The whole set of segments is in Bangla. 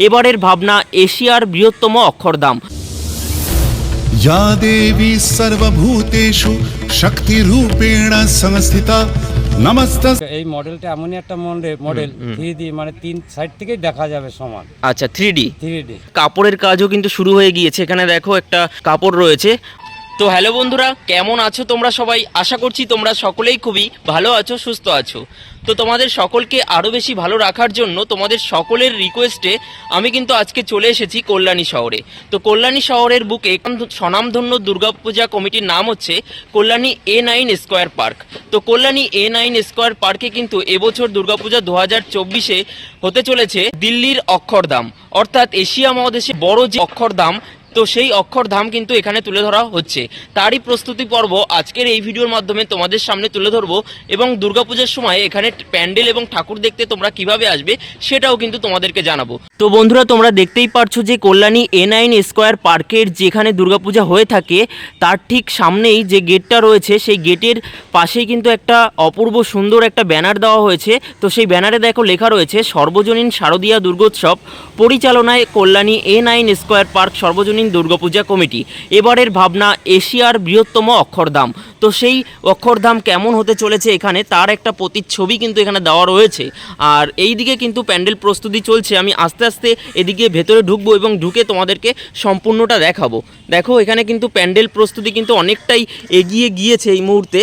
এবারের ভাবনা এশিয়ার বৃহত্তম অক্ষরধাম। या देवी सर्वभूतेषु शक्तिरूपेण संस्थिता नमस्तस्। এই মডেলটা এমনই একটা মডেল 3D, মানে 3 সাইড থেকেই দেখা যাবে সমান। আচ্ছা, 3D কাপড়ের কাজও কিন্তু শুরু হয়ে গিয়েছে। এখানে দেখো একটা কাপড় রয়েছে। তো হ্যালো বন্ধুরা, কেমন আছো তোমরা সবাই? আশা করছি তোমরা সকলেই খুবই ভালো আছো, সুস্থ আছো। তো তোমাদের সকলকে আরও বেশি ভালো রাখার জন্য তোমাদের সকলের রিকোয়েস্টে আমি কিন্তু আজকে চলে এসেছি কল্যাণী শহরে। তো কল্যাণী শহরের বুকে স্বনামধন্য দুর্গাপূজা কমিটির নাম হচ্ছে কল্যাণী A9 স্কোয়ার পার্ক। তো কল্যাণী A9 স্কোয়ার পার্কে কিন্তু এবছর দুর্গাপূজা 2024-এ হতে চলেছে দিল্লির অক্ষরধাম, অর্থাৎ এশিয়া মহাদেশে বড় যে অক্ষরধাম, তো সেই অক্ষরধাম কিন্তু এখানে তুলে ধরা হচ্ছে। তারই প্রস্তুতি পর্ব আজকের এই ভিডিওর মাধ্যমে তোমাদের সামনে তুলে ধরবো, এবং দুর্গাপূজার সময় এখানে প্যান্ডেল এবং ঠাকুর দেখতে তোমরা কিভাবে আসবে সেটাও কিন্তু তোমাদেরকে জানাবো। তো বন্ধুরা, তোমরা দেখতেই পারছো যে কল্যাণী A9 স্কোয়ার পার্কের যেখানে দুর্গাপূজা হয়ে থাকে তার ঠিক সামনেই যে গেটটা রয়েছে, সেই গেটের পাশেই কিন্তু একটা অপূর্ব সুন্দর একটা ব্যানার দেওয়া হয়েছে। তো সেই ব্যানারে দেখো লেখা রয়েছে সর্বজনীন শারদীয়া দুর্গোৎসব পরিচালনায় কল্যাণী A9 স্কোয়ার পার্ক সর্বজনীন দুর্গাপূজা কমিটি, এবারের ভাবনা এশিয়ার বৃহত্তম অক্ষরধাম। তো সেই অক্ষরধাম কেমন হতে চলেছে এখানে তার একটা প্রতিচ্ছবি কিন্তু এখানে দেওয়া রয়েছে। আর এই দিকে কিন্তু প্যান্ডেল প্রস্তুতি চলছে। আমি আস্তে আস্তে এদিকে ভেতরে ঢুকবো এবং ঢুকে তোমাদেরকে সম্পূর্ণটা দেখাবো। দেখো এখানে কিন্তু প্যান্ডেল প্রস্তুতি কিন্তু অনেকটাই এগিয়ে গিয়েছে এই মুহূর্তে।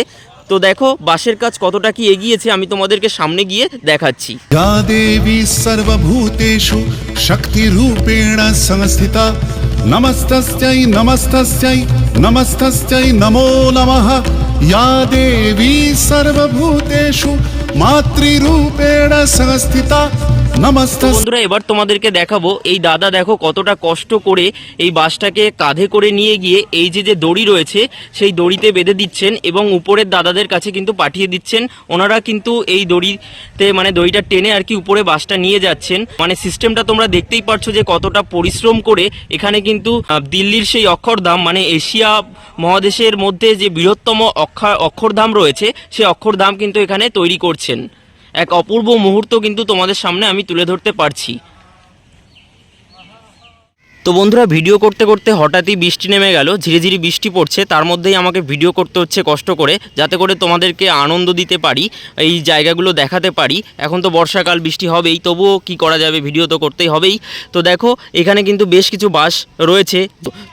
তো দেখো বাঁশের কাজ কতটা কি এগিয়েছে আমি তোমাদেরকে সামনে গিয়ে দেখাচ্ছি। या देवी सर्वभूतेषु शक्तिरूपेण संस्थिता नमस्तस्यै नमस्तस्यै नमस्तस्यै नमो नमः। या देवी सर्वभूतेषु मातृरूपेण संस्थिता नमस्तस्। বন্ধুরা, এবার তোমাদেরকে দেখাবো এই দাদা দেখো কতটা কষ্ট করে এই বাসটাকে কাঁধে করে নিয়ে গিয়ে এই যে দড়ি রয়েছে সেই দড়িতে বেঁধে দিচ্ছেন এবং উপরের দাদাদের কাছে কিন্তু পাঠিয়ে দিচ্ছেন। ওনারা কিন্তু এই দড়িতে মানে দড়িটা টেনে আর কি উপরে বাসটা নিয়ে যাচ্ছেন। মানে সিস্টেমটা তোমরা দেখতেই পারছো যে কতটা পরিশ্রম করে এখানে কিন্তু দিল্লির সেই অক্ষরধাম মানে এশিয়া মহাদেশের মধ্যে যে বৃহত্তম অক্ষরধাম রয়েছে সেই অক্ষরধাম কিন্তু এখানে তৈরি করছেন। এক অপূর্ব মুহূর্ত কিন্তু তোমাদের সামনে আমি তুলে ধরতে পারছি। তো বন্ধুরা, ভিডিও করতে করতে হঠাৎই বৃষ্টি নেমে গেল, ঝিরি ঝিরি বৃষ্টি পড়ছে। তার মধ্যেই আমাকে ভিডিও করতে হচ্ছে কষ্ট করে, যাতে করে তোমাদেরকে আনন্দ দিতে পারি, এই জায়গাগুলো দেখাতে পারি। এখন তো বর্ষাকাল, বৃষ্টি হবেই, তবুও কি করা যাবে, ভিডিও তো করতেই হবেই। তো দেখো এখানে কিন্তু বেশ কিছু বাস রয়েছে।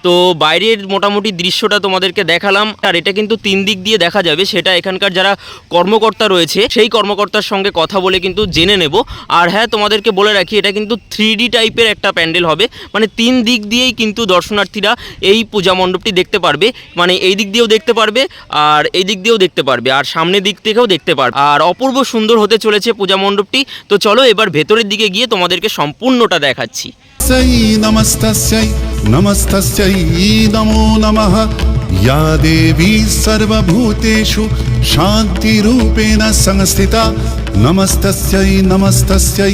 তো বাইরের মোটামুটি দৃশ্যটা তোমাদেরকে দেখালাম। আর এটা কিন্তু 3 দিক দিয়ে দেখা যাবে, সেটা এখানকার যারা কর্মকর্তা রয়েছে সেই কর্মকর্তার সঙ্গে কথা বলে কিন্তু জেনে নেব। আর হ্যাঁ, তোমাদেরকে বলে রাখি এটা কিন্তু 3D টাইপের একটা প্যান্ডেল হবে, মানে 3 দিক দিয়েই কিন্তু দর্শনার্থীরা এই পূজা মণ্ডপটি দেখতে পারবে। মানে এই দিক দিয়েও দেখতে পারবে আর এই দিক দিয়েও দেখতে পারবে আর সামনের দিক থেকেও দেখতে পারবে। আর অপূর্ব সুন্দর হতে চলেছে পূজা মণ্ডপটি। তো চলো এবার ভেতরের দিকে গিয়ে তোমাদেরকে সম্পূর্ণটা দেখাচ্ছি। नमस्तस्यै नमस्तस्यै नमो नमः। या देवी सर्वभूतेषु शान्तिरूपेण संस्थिता नमस्तस्यै नमस्तस्यै।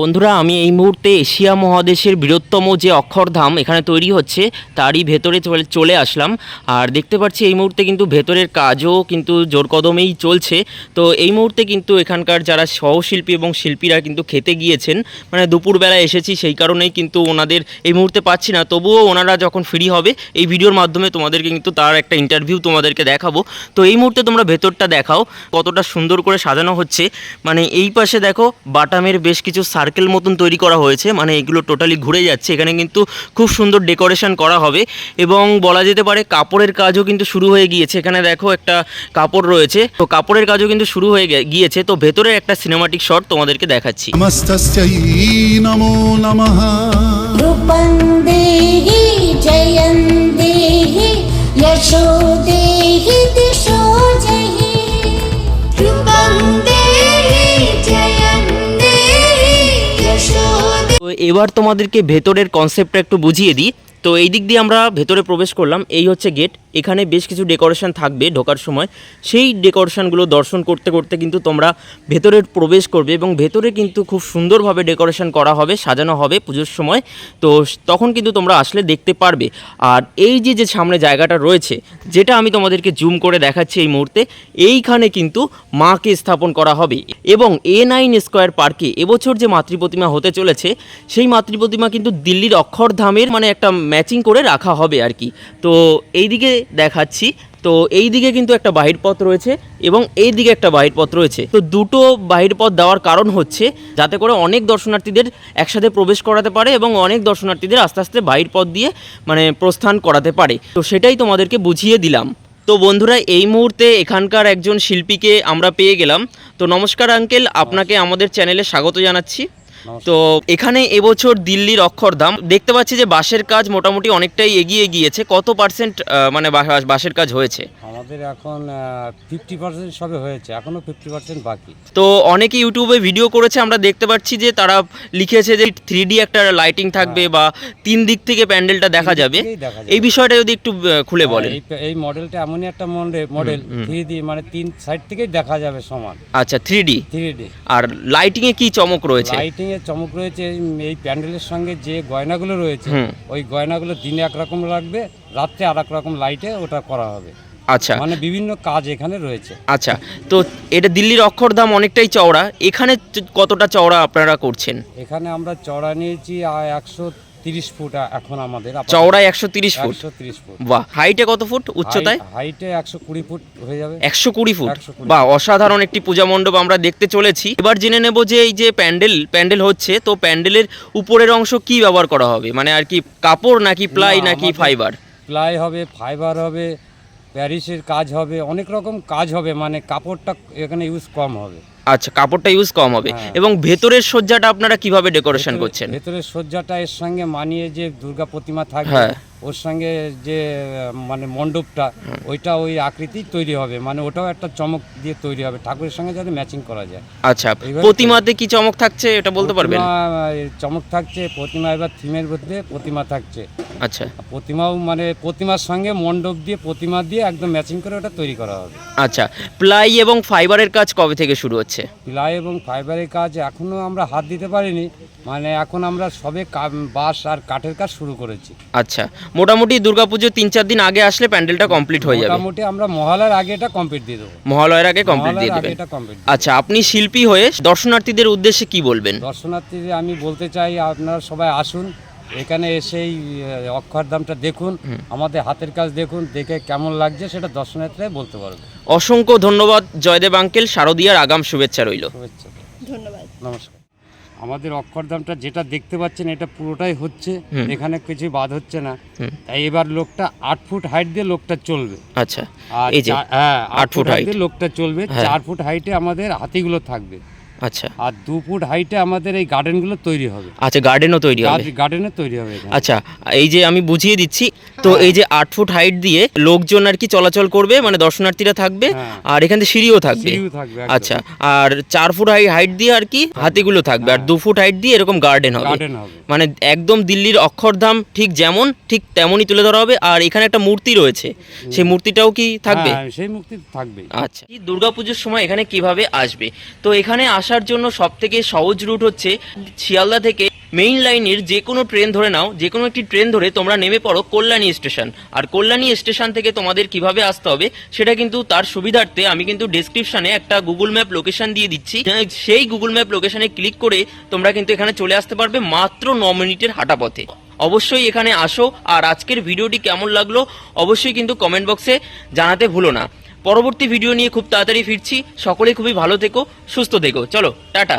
বন্ধুরা, আমি এই মুহূর্তে এশিয়া মহাদেশের বৃহত্তম যে অক্ষরধাম এখানে তৈরি হচ্ছে তারই ভেতরে চলে আসলাম। আর দেখতে পাচ্ছি এই মুহূর্তে কিন্তু ভেতরের কাজও কিন্তু জোর কদমেই চলছে। তো এই মুহূর্তে কিন্তু এখানকার যারা সহশিল্পী এবং শিল্পীরা কিন্তু খেতে গিয়েছেন, মানে দুপুরবেলা এসেছি সেই কারণেই কিন্তু ওনাদের এই মুহূর্তে পাচ্ছি না। তবুও ওনারা যখন ফ্রি হবে এই ভিডিওর মাধ্যমে তোমাদেরকে কিন্তু তার একটা ইন্টারভিউ তোমাদেরকে দেখাবো। তো এই মুহূর্তে তোমরা ভেতরটা দেখাও কতটা সুন্দর করে সাজানো হচ্ছে। মানে এই পাশে দেখো বাটামের বেশ কিছু সার্কেল মতন তৈরি করা হয়েছে, মানে এগুলো টোটালি ঘুরে যাচ্ছে। এখানে কিন্তু খুব সুন্দর ডেকোরেশন করা হবে এবং বলা যেতে পারে কাপড়ের কাজও কিন্তু শুরু হয়ে গিয়েছে। এখানে দেখো একটা কাপড় রয়েছে, তো কাপড়ের কাজও কিন্তু শুরু হয়ে গিয়েছে। তো ভেতরের একটা সিনেমাটিক শট তোমাদেরকে দেখাচ্ছি। नमस्तस्यै नमो नमः। रूपं देहि जयं देहि यशो देहि दिशो जहि। रूपं देहि जयं देहि यशो। তো এবার তোমাদেরকে ভেতরের কনসেপ্টটা একটু বুঝিয়ে দিই। তো এই দিক দিয়ে আমরা ভেতরে প্রবেশ করলাম, এই হচ্ছে গেট। এখানে বেশ কিছু ডেকোরেশন থাকবে ঢোকার সময়, সেই ডেকোরেশনগুলো দর্শন করতে করতে কিন্তু তোমরা ভেতরে প্রবেশ করবে এবং ভেতরে কিন্তু খুব সুন্দরভাবে ডেকোরেশন করা হবে, সাজানো হবে পুজোর সময়। তো তখন কিন্তু তোমরা আসলে দেখতে পারবে। আর এই যে সামনে জায়গাটা রয়েছে, যেটা আমি তোমাদেরকে জুম করে দেখাচ্ছি এই মুহূর্তে, এইখানে কিন্তু মাকে স্থাপন করা হবে। এবং A9 স্কোয়ার পার্কে এবছর যে মাতৃপ্রতিমা হতে চলেছে, সেই মাতৃপ্রতিমা কিন্তু দিল্লির অক্ষরধামের মানে একটা ম্যাচিং করে রাখা হবে আর কি। তো এইদিকে দেখাচ্ছি, তো এই দিকে কিন্তু একটা বাহির পথ রয়েছে এবং এই দিকে একটা বাহির পথ রয়েছে। তো দুটো বাহির পথ দেওয়ার কারণ হচ্ছে যাতে করে অনেক দর্শনার্থীদের একসাথে প্রবেশ করাতে পারে এবং অনেক দর্শনার্থীদের আস্তে আস্তে বাহির পথ দিয়ে মানে প্রস্থান করাতে পারে। তো সেটাই তোমাদেরকে বুঝিয়ে দিলাম। তো বন্ধুরা, এই মুহূর্তে এখানকার একজন শিল্পীকে আমরা পেয়ে গেলাম। তো নমস্কার আঙ্কেল, আপনাকে আমাদের চ্যানেলে স্বাগত জানাচ্ছি। তো এখানে এবছর দিল্লির অক্ষরধাম দেখতে পাচ্ছি যে বাঁশের কাজ মোটামুটি অনেকটাই এগিয়ে গিয়েছে। কত পার্সেন্ট মানে বাঁশের কাজ হয়েছে? আমাদের এখন 50% সবে হয়েছে, এখনো 50% বাকি। তো অনেকে ইউটিউবে ভিডিও করেছে, আমরা দেখতে পাচ্ছি যে তারা লিখেছে যে 3D একটা লাইটিং থাকবে বা 3 দিক থেকে প্যান্ডেলটা দেখা যাবে। এই বিষয়টা যদি একটু খুলে বলেন। এই মডেলটা এমনই একটা মডেল 3D, মানে 3 সাইড থেকেই দেখা যাবে সমান। আচ্ছা, 3D। আর লাইটিং এ কি চমক রয়েছে? লাইটিং এর চমক রয়েছে এই প্যান্ডেলের সঙ্গে যে গয়নাগুলো রয়েছে, ওই গয়নাগুলো দিনে একরকম লাগবে, রাত্রে আর এক রকম লাইটে ওটা করা হবে। আচ্ছা, মানে বিভিন্ন কাজ এখানে রয়েছে। আচ্ছা, তো এটা দিল্লির অক্ষরধাম অনেকটাই চওড়া, এখানে কতটা চওড়া আপনারা করছেন? এখানে আমরা চওড়া নিয়েছি 130 ফুট। এখন আমাদের চওড়ায় 130 ফুট। 130 ফুট। বাহ। হাইটে কত ফুট? উচ্চতায় হাইটে 120 ফুট হয়ে যাবে। 120 ফুট। 120 বাহ, অসাধারণ একটি পূজা মণ্ডপ আমরা দেখতে চলেছি। এবার জেনে নেব যে এই যে প্যান্ডেল হচ্ছে, তো প্যান্ডেলের উপরের অংশ কি ব্যবহার করা হবে? মানে আর কি কাপড় নাকি প্লাই নাকি ফাইবার? প্লাই হবে, ফাইবার হবে, প্যারিসের কাজ হবে, অনেক রকম কাজ হবে। মানে কাপড়টা এখানে ইউজ কম হবে। আচ্ছা, কাপড়টা ইউজ কম হবে। হ্যাঁ। এবং ভেতরের সজ্জাটা আপনারা কিভাবে ডেকোরেশন করছেন? ভেতরের সজ্জাটা এর সঙ্গে মানিয়ে যে দুর্গা প্রতিমা থাকবে, হ্যাঁ। ওর সঙ্গে যে মানে মণ্ডপটা, ওইটা ওই আকৃতি তৈরি হবে। মানে ওটাও একটা চমক দিয়ে তৈরি হবে, ঠাকুরের সঙ্গে যাতে ম্যাচিং করা যায়। আচ্ছা, এইভাবে প্রতিমাতে কি চমক থাকছে এটা বলতে পারবেন? চমক থাকছে প্রতিমা, এবার থিমের মধ্যে প্রতিমা থাকছে। আচ্ছা, প্রতিমাও মানে প্রতিমার সঙ্গে মণ্ডপ দিয়ে প্রতিমা দিয়ে একদম ম্যাচিং করে ওটা তৈরি করা হবে। আচ্ছা, প্লাই এবং ফাইবারের কাজ কবে থেকে শুরু হচ্ছে? প্লাই এবং ফাইবারের কাজ এখনো আমরা হাত দিতে পারিনি, মানে এখন আমরা সবে বাঁশ আর কাঠের কাজ শুরু করেছি। আচ্ছা, মোটামুটি দুর্গাপুজো 3-4 দিন আগে আসলে প্যান্ডেলটা কমপ্লিট হয়ে যাবে। মোটামুটি আমরা মহালয়ার আগে এটা কমপ্লিট দিয়ে দেবো। মহালয়ার আগে কমপ্লিট দিয়ে দেবেন। আচ্ছা, আপনি শিল্পী হয়ে দর্শনার্থীদের উদ্দেশ্যে কি বলবেন? দর্শনার্থীদের আমি বলতে চাই, আপনারা সবাই আসুন, এখানে এসেই অক্ষরধামটা দেখুন, আমাদের হাতের কাজ দেখুন, দেখে কেমন লাগছে সেটা দর্শনার্থীরাই বলতে পারবে। অসংখ্য ধন্যবাদ জয়দেব আঙ্কেল, শারদীয়ার আগাম শুভেচ্ছা রইল। শুভেচ্ছা, ধন্যবাদ, নমস্কার। আমাদের অক্ষরধামটা যেটা দেখতে পাচ্ছেন এটা পুরোটাই হচ্ছে, এখানে কিছু বাদ হচ্ছে না। তাই এবার লোকটা 8 ফুট হাইট দিয়ে লোকটা চলবে। আচ্ছা, আর এই যে 8 ফুট হাইট দিয়ে লোকটা চলবে। 4 ফুট হাইটে আমাদের হাতিগুলো থাকবে। আচ্ছা, আর 2 ফুট হাইটে আমাদের এই গার্ডেনগুলো তৈরি হবে। আচ্ছা, গার্ডেনও তৈরি হবে। গার্ডেনও তৈরি হবে এখানে। আচ্ছা, এই যে আমি বুঝিয়ে দিচ্ছি, তো এই যে 8 ফুট হাইট দিয়ে লোকজন আর কি চলাচল করবে, মানে দর্শনার্থীরা থাকবে, আর এখান থেকে সিঁড়িও থাকবে। আচ্ছা, আর 4 ফুট হাইট দিয়ে আর কি হাতিগুলো থাকবে, আর 2 ফুট হাইট দিয়ে এরকম গার্ডেন হবে। মানে একদম দিল্লির অক্ষরধাম ঠিক যেমন ঠিক তেমনই তুলে ধরা হবে। আর এখানে একটা মূর্তি রয়েছে, সেই মূর্তিটাও কি থাকবে? সেই মূর্তি থাকবে। আচ্ছা, দুর্গাপুজোর সময় এখানে কিভাবে আসবে? তো এখানে আসার জন্য সবথেকে সহজ রুট হচ্ছে শিয়ালদা থেকে মেইন লাইনের যে কোনো ট্রেন ধরে নাও, যে কোনো একটি ট্রেন ধরে তোমরা নেমে পড়ো কল্যাণী স্টেশন। আর কল্যাণী স্টেশন থেকে তোমাদের কিভাবে আসতে হবে সেটা কিন্তু তার সুবিধার্থে আমি কিন্তু ডেসক্রিপশনে একটা গুগল ম্যাপ লোকেশন দিয়ে দিচ্ছি। সেই গুগল ম্যাপ লোকেশনে ক্লিক করে তোমরা কিন্তু এখানে চলে আসতে পারবে মাত্র 9 মিনিটের হাঁটা পথে। অবশ্যই এখানে আসো। আর আজকের ভিডিওটি কেমন লাগলো অবশ্যই কিন্তু কমেন্ট বক্সে জানাতে ভুলো না। পরবর্তী ভিডিও নিয়ে খুব তাড়াতাড়ি ফিরছি। সকলে খুবই ভালো থেকো, সুস্থ থেকো। চলো, টাটা।